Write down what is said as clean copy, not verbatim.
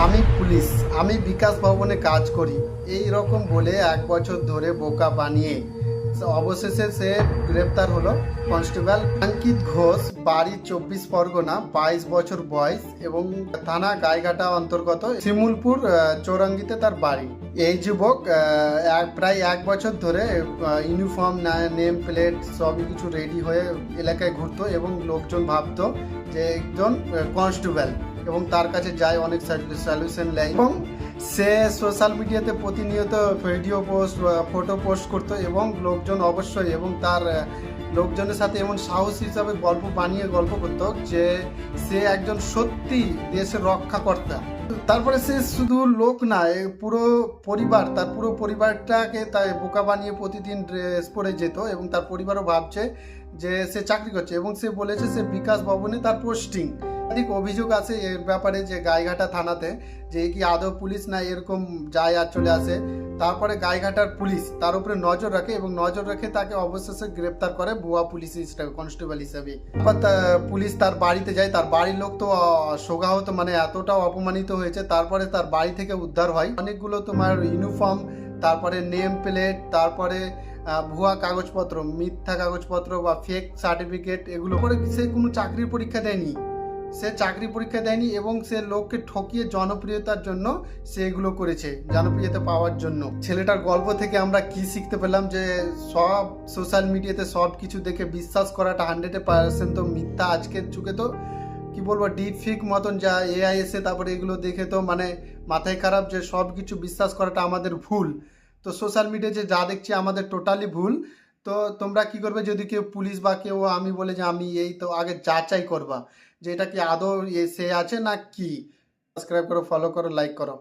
আমি পুলিশ, আমি বিকাশ ভবনে কাজ করি, এই রকম বলে 1 বছর ধরে বোকা বানিয়ে অবশেষে সে গ্রেপ্তার হলো। কনস্টেবল অঙ্কিত ঘোষ, বাড়ি 24 পরগনা, 22 বছর বয়স এবং থানা গাইঘাটা অন্তর্গত শিমুলপুর চৌরাঙ্গিতে তার বাড়ি। এই যুবক প্রায় 1 বছর ধরে ইউনিফর্ম, নেম প্লেট সবই কিছু রেডি হয়ে এলাকায় ঘুরতো এবং লোকজন ভাবতো যে একজন কনস্টেবল এবং তার কাছে যায়, অনেক সলিউশন নেয় এবং সে সোশ্যাল মিডিয়াতে প্রতিনিয়ত ভিডিও পোস্ট, ফটো পোস্ট করতো এবং লোকজন অবশ্যই এবং তার লোকজনের সাথে এমন সাহস হিসাবে গল্প বানিয়ে গল্প করতো যে সে একজন সত্যি দেশের রক্ষাকর্তা। তারপরে সে শুধু লোক না, পুরো পরিবার, তার পুরো পরিবারটাকে তাই বোকা বানিয়ে প্রতিদিন ড্রেস পরে যেত এবং তার পরিবারও ভাবছে যে সে চাকরি করছে এবং সে বলেছে সে বিকাশ ভবনে তার পোস্টিং। একাধিক অভিযোগ আছে এর ব্যাপারে যে গাইঘাটা থানাতে যে কি আদৌ পুলিশ না এরকম যায় আর চলে আসে। তারপরে গাইঘাটার পুলিশ তার উপরে নজর রাখে এবং নজর রেখে তাকে অবশেষে গ্রেপ্তার করে ভুয়া পুলিশ হিসেবে, কনস্টেবল হিসেবে। পুলিশ তার বাড়িতে যায়, তার বাড়ির লোক তো শোকাহত, মানে এতটাও অপমানিত হয়েছে। তারপরে তার বাড়ি থেকে উদ্ধার হয় অনেকগুলো তোমার ইউনিফর্ম, তারপরে নেম প্লেট, তারপরে ভুয়া কাগজপত্র, মিথ্যা কাগজপত্র বা ফেক সার্টিফিকেট। এগুলো করে সে কোনো চাকরির পরীক্ষা দেয়নি, সে চাকরি পরীক্ষা দেয়নি এবং সে লোককে ঠকিয়ে জনপ্রিয়তার জন্য সে এগুলো করেছে, জনপ্রিয়তা পাওয়ার জন্য। ছেলেটার গল্প থেকে আমরা কি শিখতে পেলাম যে সব সোশ্যাল মিডিয়াতে সব কিছু দেখে বিশ্বাস করাটা 100% তো মিথ্যা। আজকের যুগে তো কি বলবো, ডিপ ফিক মতন যা এআই এসে তারপরে এগুলো দেখে তো মানে মাথায় খারাপ যে সব কিছু বিশ্বাস করাটা আমাদের ভুল। তো সোশ্যাল মিডিয়া যে যা দেখছি আমাদের টোটালি ভুল। তো তোমরা কি করবে, যদি কেউ পুলিশ বা কেউ আমি বলে যে আমি এই, তো আগে যাচাই করবা যে এটা কি আদৌ সে আছে না কি। সাবস্ক্রাইব করো, ফলো করো, লাইক করো।